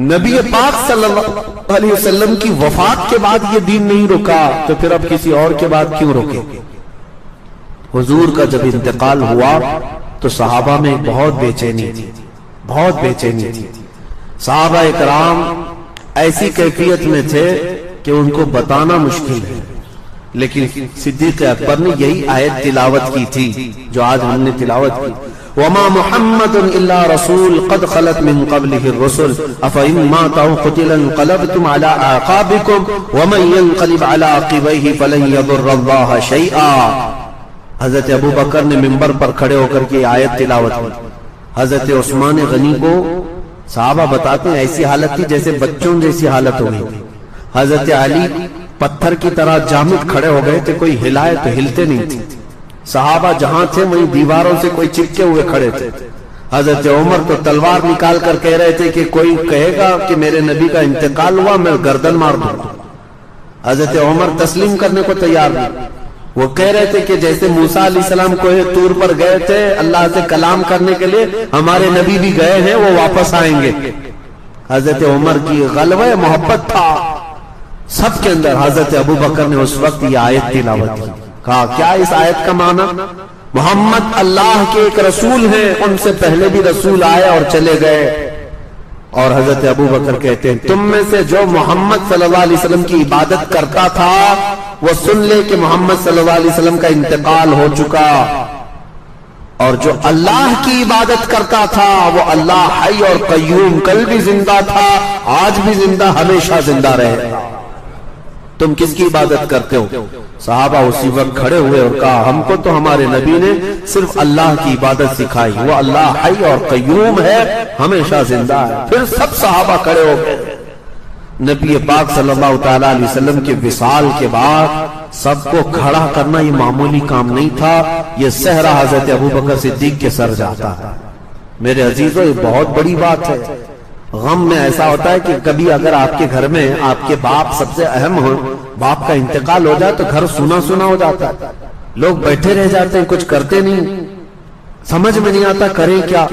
نبی پاک صلی اللہ علیہ وسلم کی وفات کے بعد یہ دین نہیں رکا تو پھر اب کسی اور کے بعد کیوں رکے؟ حضور کا جب انتقال ہوا تو صحابہ میں بہت بے چینی تھی, بہت بے چینی تھی. صحابہ اکرام ایسی کیفیت میں تھے کہ ان کو بتانا مشکل ہے. لیکن صدیق اکبر نے یہی آیت تلاوت کی تھی جو آج ہم نے تلاوت کی. وَمَا مُحَمَّدٌ إِلَّا رَسُولٌ قَدْ خَلَتْ مِن قَبْلِهِ الرُّسُلُ أَفَإِن مَاتَ أَوْ قُتِلَ انقَلَبْتُمْ عَلَىٰ أَعْقَابِكُمْ وَمَن يَنقَلِبْ عَلَىٰ عَقِبَيْهِ فَلَن يَضُرَّ اللَّهَ شَيْئًا. حضرت ابو بکر نے منبر پر کھڑے ہو کر کے آیت تلاوت کی. حضرت عثمان غنی کو صحابہ بتاتے ہیں ایسی حالت تھی جیسے بچوں جیسی حالت ہو گئی. حضرت علی پتھر کی طرح جامد کھڑے ہو گئے تھے, کوئی ہلائے تو ہلتے نہیں تھے. صحابہ جہاں تھے وہیں دیواروں سے کوئی چپکے ہوئے کھڑے تھے. حضرت عمر تو تلوار نکال کر کہہ رہے تھے کہ کوئی کہے گا کہ میرے نبی کا انتقال ہوا میں گردن مار دوں. حضرت عمر تسلیم کرنے کو تیار نہیں. وہ کہہ رہے تھے کہ جیسے موسیٰ علیہ السلام کوہ طور پر گئے تھے اللہ سے کلام کرنے کے لیے, ہمارے نبی بھی گئے ہیں, وہ واپس آئیں گے. حضرت عمر کی غلبہ محبت تھا سب کے اندر. حضرت ابو بکر نے اس وقت یہ آیت تلاوت کی. کہا کیا اس آیت کا معنی؟ محمد اللہ کے ایک رسول ہیں, ان سے پہلے بھی رسول آئے اور چلے گئے. اور حضرت ابو بکر کہتے ہیں تم میں سے جو محمد صلی اللہ علیہ وسلم کی عبادت کرتا تھا وہ سن لے کہ محمد صلی اللہ علیہ وسلم کا انتقال ہو چکا, اور جو اللہ کی عبادت کرتا تھا وہ اللہ حی اور قیوم, کل بھی زندہ تھا, آج بھی زندہ, ہمیشہ زندہ رہے گا. تم کس کی عبادت کرتے ہو؟ صحابہ اسی وقت کھڑے ہوئے اور کہا ہم کو تو ہمارے نبی نے صرف اللہ کی عبادت سکھائی، وہ اللہ حی اور قیوم ہے، ہمیشہ زندہ ہے۔ پھر سب صحابہ کھڑے ہو گئے۔ نبی پاک صلی اللہ تعالی علیہ وسلم کے وصال کے بعد سب کو کھڑا کرنا یہ معمولی کام نہیں تھا، یہ صحرا حضرت ابوبکر صدیق کے سر جاتا ہے۔ میرے عزیزو یہ بہت بڑی بات ہے۔ غم میں ایسا ہوتا ہے کہ کبھی اگر آپ کے گھر میں آپ کے باپ سب سے اہم ہو، باپ کا انتقال ہو جائے تو گھر سونا سونا ہو جاتا ہے، لوگ بیٹھے رہ جاتے ہیں، کچھ کرتے نہیں، سمجھ میں نہیں آتا کریں کیا۔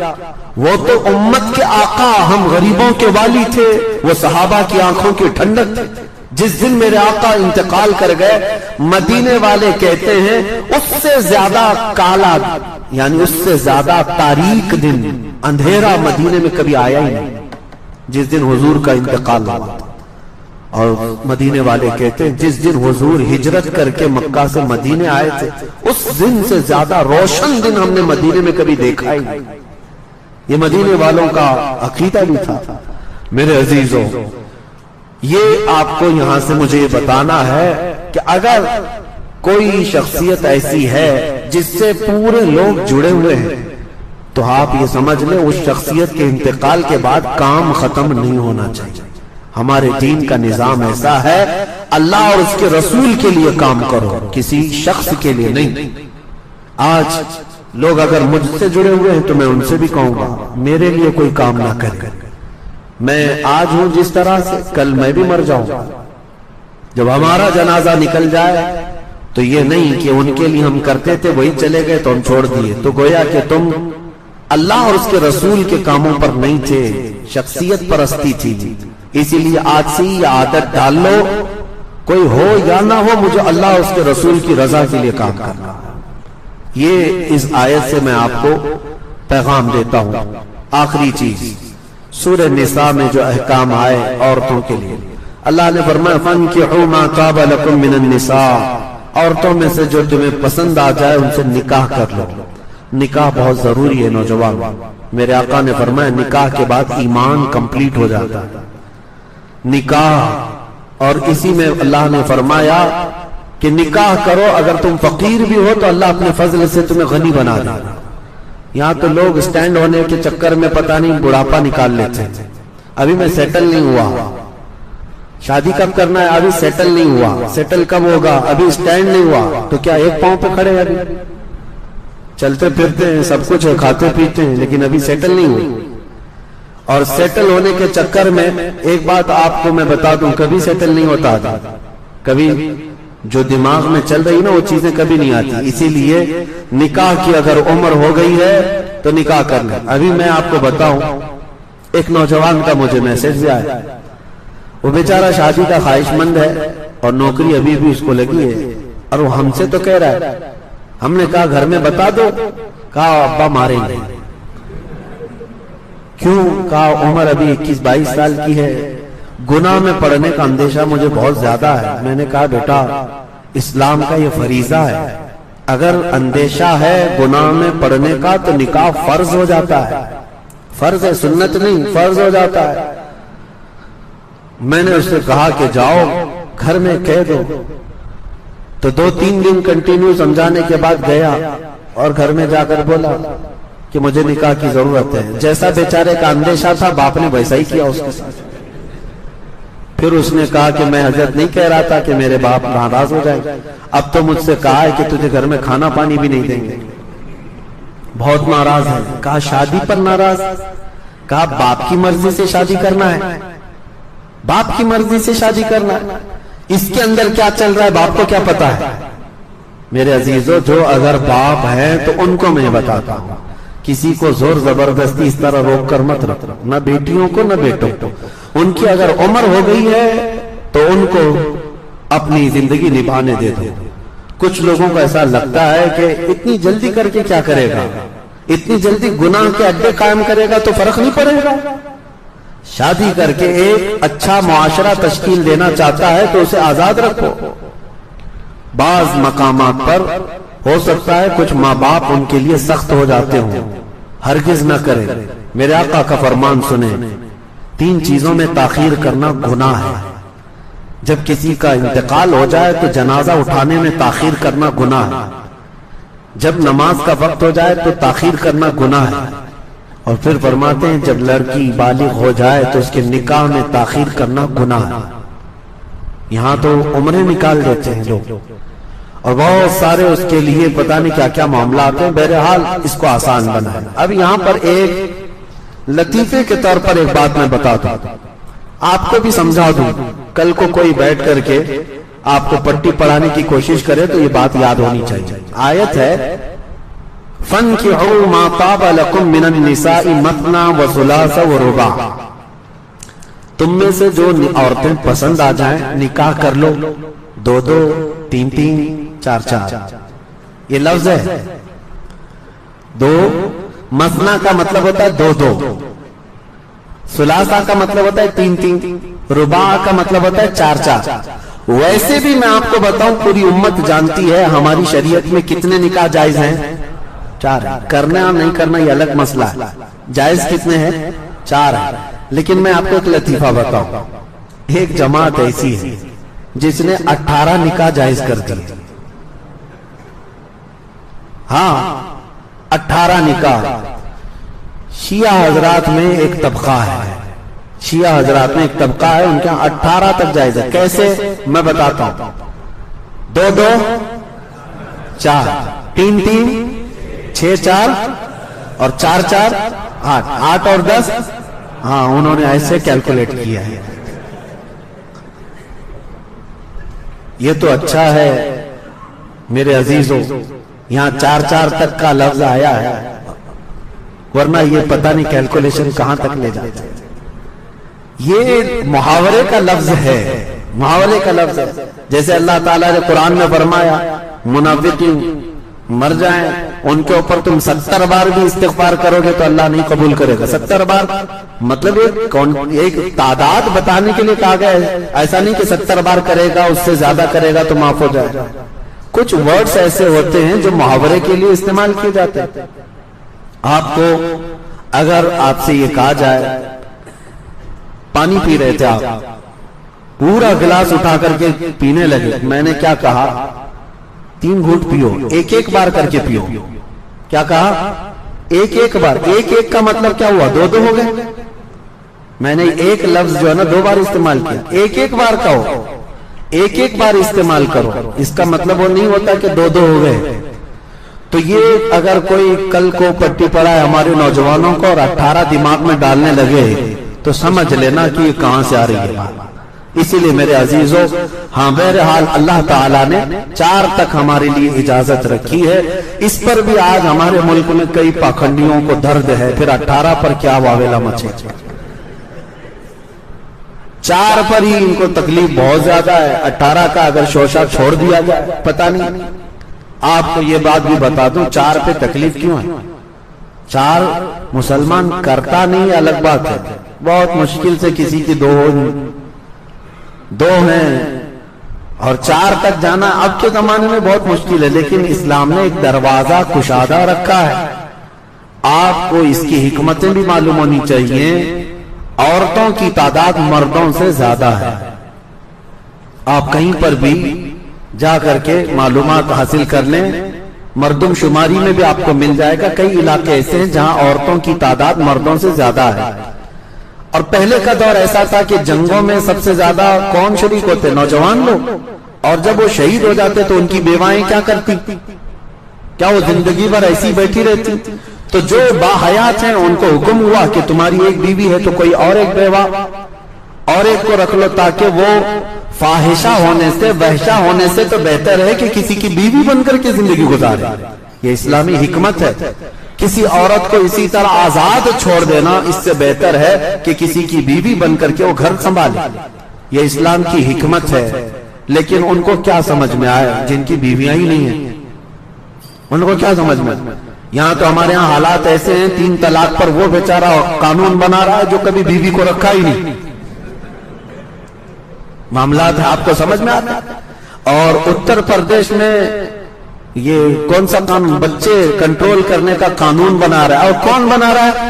وہ تو امت کے آقا، ہم غریبوں کے والی تھے، وہ صحابہ کی آنکھوں کی ٹھنڈک تھے۔ جس دن میرے آقا انتقال کر گئے، مدینے والے کہتے ہیں اس سے زیادہ کالا، یعنی اس سے زیادہ تاریک دن، اندھیرا مدینے میں کبھی آیا ہی نہیں جس دن حضور کا انتقال ہوا۔ اور مدینے والے کہتے ہیں جس دن حضور ہجرت کر کے مکہ سے مدینے آئے تھے، اس دن سے زیادہ روشن دن ہم نے مدینے میں کبھی دیکھا ہی نہیں۔ یہ مدینے والوں کا عقیدہ بھی تھا۔ میرے عزیزوں، یہ آپ کو یہاں سے مجھے یہ بتانا ہے کہ اگر کوئی شخصیت ایسی ہے جس سے پورے لوگ جڑے ہوئے ہیں تو آپ یہ سمجھ لیں اس شخصیت کے انتقال کے بعد کام ختم نہیں ہونا چاہیے۔ ہمارے دین کا نظام ایسا ہے، اللہ اور اس کے رسول کے لیے کام کرو، کسی شخص کے لیے نہیں۔ آج لوگ اگر مجھ سے جڑے ہوئے ہیں تو میں ان سے بھی کہوں گا میرے لیے کوئی کام نہ کرے۔ میں آج ہوں جس طرح سے، کل میں بھی مر جاؤں گا۔ جب ہمارا جنازہ نکل جائے تو یہ نہیں کہ ان کے لیے ہم کرتے تھے وہی چلے گئے تو ہم چھوڑ دیے، تو گویا کہ تم اللہ اور اس کے رسول کے کاموں پر نہیں تھے، شخصیت پرستی تھی۔ اسی لیے آج سے یہ عادت ڈال لو، کوئی ہو یا نہ ہو، مجھے اللہ اور اس کے رسول کی رضا کے لیے کام کرنا۔ یہ اس آیت سے میں آپ کو پیغام دیتا ہوں۔ آخری چیز، سورہ نساء میں جو احکام آئے عورتوں کے لیے، اللہ نے فرمایا فَانْكِحُوا مَا طَابَ لَكُم مِّنَ النِّسَاءِ، عورتوں میں سے جو تمہیں پسند آ جائے ان سے نکاح کر لو۔ نکاح بہت ضروری ہے نوجوان۔ میرے آقا نے فرمایا نکاح کے بعد ایمان کمپلیٹ ہو جاتا ہے۔ نکاح، اور اسی میں اللہ نے فرمایا کہ نکاح کرو، اگر تم فقیر بھی ہو تو اللہ اپنے فضل سے تمہیں غنی بنا دے۔ یہاں تو لوگ سٹینڈ ہونے کے چکر میں پتہ نہیں بڑھاپا نکال لیتے ہیں۔ ابھی میں سیٹل نہیں ہوا، شادی کب کرنا ہے؟ ابھی سیٹل نہیں ہوا، سیٹل کب ہوگا؟ ابھی سٹینڈ نہیں ہوا، تو کیا ایک پاؤں پہ کھڑے ہیں؟ ابھی چلتے پھرتے ہیں، سب کچھ ہے، کھاتے پیتے ہیں، لیکن ابھی سیٹل نہیں ہوئی۔ اور سیٹل ہونے کے چکر میں ایک بات آپ کو میں بتا دوں، کبھی سیٹل نہیں ہوتا تھا، کبھی جو دماغ میں چل رہی نا وہ چیزیں کبھی نہیں آتی۔ اسی لیے نکاح کی اگر عمر ہو گئی ہے تو نکاح کر لیں۔ ابھی میں آپ کو بتاؤں، ایک نوجوان کا مجھے میسج بھی آیا، وہ بیچارہ شادی کا خواہش مند ہے اور نوکری ابھی بھی اس کو لگی ہے، اور وہ ہم سے تو کہہ رہا ہے، ہم نے کہا گھر میں بتا دو، کہا ابا ماریں گے۔ کیوں؟ کہا عمر ابھی 21-22 سال کی ہے، گناہ میں پڑنے کا اندیشہ مجھے بہت زیادہ ہے۔ میں نے کہا بیٹا اسلام کا یہ فریضہ ہے، اگر اندیشہ ہے گناہ میں پڑنے کا تو نکاح فرض ہو جاتا ہے، فرض ہے، سنت نہیں، فرض ہو جاتا ہے۔ میں نے اس سے کہا کہ جاؤ گھر میں کہہ دو، تو 2-3 دن کنٹینیو سمجھانے کے بعد گیا اور گھر میں جا کر بولا کہ مجھے نکاح کی ضرورت ہے۔ جیسا بیچارے کا اندیشہ تھا باپ نے ویسا ہی کیا اس کے ساتھ۔ پھر اس نے کہا کہ میں حضرت نہیں کہہ رہا تھا کہ میرے باپ ناراض ہو جائیں، اب تو مجھ سے کہا ہے کہ تجھے گھر میں کھانا پانی بھی نہیں دیں گے، بہت ناراض ہے۔ کہا شادی پر ناراض؟ کہا باپ کی مرضی سے شادی کرنا ہے، باپ کی مرضی سے شادی کرنا ہے، اس کے اندر کیا چل رہا ہے باپ کو کیا پتا ہے؟ میرے عزیزو، جو اگر باپ ہیں تو ان کو میں بتاتا ہوں، کسی کو زور زبردستی اس طرح روک کر مت رکھو، نہ بیٹیوں کو نہ بیٹوں کو۔ ان کی اگر عمر ہو گئی ہے تو ان کو اپنی زندگی نبھانے دے دو۔ کچھ لوگوں کو ایسا لگتا ہے کہ اتنی جلدی کر کے کیا کرے گا، اتنی جلدی گناہ کے اڈے قائم کرے گا تو فرق نہیں پڑے گا۔ شادی کر کے ایک اچھا معاشرہ تشکیل دینا چاہتا ہے تو اسے آزاد رکھو۔ بعض مقامات پر ہو سکتا ہے کچھ ماں باپ ان کے لیے سخت ہو جاتے ہوں، ہرگز نہ کریں۔ میرے آقا کا فرمان سنیں، 3 چیزوں میں تاخیر کرنا گناہ ہے۔ جب کسی کا انتقال ہو جائے تو جنازہ اٹھانے میں تاخیر کرنا گناہ ہے، جب نماز کا وقت ہو جائے تو تاخیر کرنا گناہ ہے، اور پھر فرماتے ہیں جب لڑکی بالغ ہو جائے تو اس کے نکاح میں تاخیر کرنا گناہ ہے۔ یہاں تو عمریں نکال دیتے ہیں لوگ، اور بہت سارے اس کے لیے پتہ نہیں کیا کیا معاملات ہیں، بہرحال اس کو آسان بنا ہے۔ اب یہاں پر ایک لطیفے کے طور پر ایک بات میں بتاتا ہوں، آپ کو بھی سمجھا دوں، کل کو کوئی بیٹھ کر کے آپ کو پٹی پڑھانے کی کوشش کرے تو یہ بات یاد ہونی چاہیے۔ آیت ہے فَانْكِحُوا مَا طَابَ لَكُم مِّنَ النِّسَاءِ مَثْنَىٰ وَثُلَاثَ وَرُبَاعَ، تم میں سے جو عورتیں پسند آ جائیں نکاح کر لو، 2-2 3-3 4-4، یہ لفظ ہے۔ دو مثنا کا مطلب ہوتا ہے 2-2، ثلاثہ کا مطلب ہوتا ہے 3-3، رباع کا مطلب ہوتا ہے 4-4۔ ویسے بھی میں آپ کو بتاؤں پوری امت جانتی ہے ہماری شریعت میں کتنے نکاح جائز ہیں؟ 4 ہیں۔ کرنا نہیں کرنا یہ الگ مسئلہ ہے، جائز کتنے ہیں؟ 4 ہیں۔ لیکن میں آپ کو ایک لطیفہ بتاؤں، ایک جماعت ایسی ہے جس نے 18 نکاح جائز کر دی۔ ہاں 18 نکاح۔ شیعہ حضرات میں ایک طبقہ ہے، شیعہ حضرات میں ایک طبقہ ہے، ان کے 18 تک جائز ہے۔ کیسے؟ میں بتاتا ہوں، 2-2 4، 3-3 6-4 اور 4-4 8، 8 اور 10، ہاں انہوں نے ایسے کیلکولیٹ کیا ہے۔ یہ تو اچھا ہے میرے عزیزوں، یہاں 4-4 تک کا لفظ آیا ہے، ورنہ یہ پتہ نہیں کیلکولیشن کہاں تک لے جاتا ہے۔ یہ محاورے کا لفظ ہے، محاورے کا لفظ ہے۔ جیسے اللہ تعالیٰ نے قرآن میں فرمایا منافقین مر جائیں ان کے اوپر تم 70 بار بھی استغفار کرو گے تو اللہ نہیں قبول کرے گا۔ 70 بار مطلب ایک تعداد بتانے کے لیے کہا گیا ہے، ایسا نہیں کہ 70 بار کرے گا اس سے زیادہ کرے گا تو معاف ہو جائے گا۔ کچھ ورڈز ایسے ہوتے ہیں جو محاورے کے لیے استعمال کیے جاتے ہیں۔ آپ کو اگر آپ سے یہ کہا جائے پانی پی رہے تھے، آپ پورا گلاس اٹھا کر کے پینے لگے، میں نے کیا کہا 3 گھونٹ پیو، ایک بار کر کے پیو۔ کیا کہا؟ ایک بار۔ ایک کا مطلب کیا ہوا؟ 2 ہو گئے۔ میں نے ایک لفظ جو ہے نا 2 بار استعمال کیا، ایک بار کہو، ایک بار استعمال کرو، اس کا مطلب وہ نہیں ہوتا کہ 2 ہو گئے۔ تو یہ اگر کوئی کل کو پٹی پڑا ہے ہمارے نوجوانوں کو اور 18 دماغ میں ڈالنے لگے تو سمجھ لینا کہ یہ کہاں سے آ رہی ہے بات۔ اسی لیے میرے عزیزوں، ہاں بہرحال اللہ تعالیٰ نے 4 تک ہمارے لیے اجازت رکھی ہے۔ اس پر بھی آج ہمارے ملک میں کئی پاکھنڈیوں کو درد ہے، پھر 18 پر کیا واویلا مچے۔ 4 پر ہی ان کو تکلیف بہت زیادہ ہے، 18 کا اگر شوشہ چھوڑ دیا جائے پتہ نہیں۔ آپ کو یہ بات بھی بتا دوں 4 پہ تکلیف کیوں ہے؟ 4 مسلمان کرتا نہیں الگ بات ہے، بہت مشکل سے کسی کی 2 ہیں، اور 4 تک جانا اب کے زمانے میں بہت مشکل ہے، لیکن اسلام نے ایک دروازہ کشادہ رکھا ہے۔ آپ کو اس کی حکمتیں بھی معلوم ہونی چاہیے۔ عورتوں کی تعداد مردوں سے زیادہ ہے، آپ کہیں پر بھی جا کر کے معلومات حاصل کر لیں، مردم شماری میں بھی آپ کو مل جائے گا۔ کئی علاقے ایسے ہیں جہاں عورتوں کی تعداد مردوں سے زیادہ ہے، اور پہلے کا دور ایسا تھا کہ جنگوں میں سب سے زیادہ کون شریک ہوتے؟ نوجوان لوگ، اور جب وہ شہید ہو جاتے تو ان کی بیوائیں کیا کرتی؟ کیا وہ زندگی بھر ایسی بیٹھی رہتی؟ تو جو باحیات ہیں ان کو حکم ہوا کہ تمہاری ایک بیوی ہے تو کوئی اور ایک بیوہ اور ایک کو رکھ لو، تاکہ وہ فاحشہ ہونے سے وحشہ ہونے سے تو بہتر ہے کہ کسی کی بیوی بن کر کے زندگی گزارے۔ یہ اسلامی حکمت ہے۔ کسی عورت کو اسی طرح آزاد چھوڑ دینا اس سے بہتر ہے کہ کسی کی بیوی بن کر کے وہ گھر سنبھالے۔ یہ اسلام کی حکمت ہے، لیکن ان کو کیا سمجھ میں آیا جن کی بیویاں ہی نہیں ہیں؟ ان کو کیا سمجھ میں؟ یہاں تو ہمارے ہاں حالات ایسے ہیں 3 طلاق پر وہ بیچارہ قانون بنا رہا ہے جو کبھی بیوی کو رکھا ہی نہیں۔ معاملات ہے، آپ کو سمجھ میں آتا ہے۔ اور اتر پردیش میں یہ کون سا قانون؟ بچے کنٹرول کرنے کا قانون بنا رہا ہے، اور کون بنا رہا ہے؟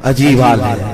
عجیب حال ہے۔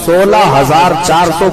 16,400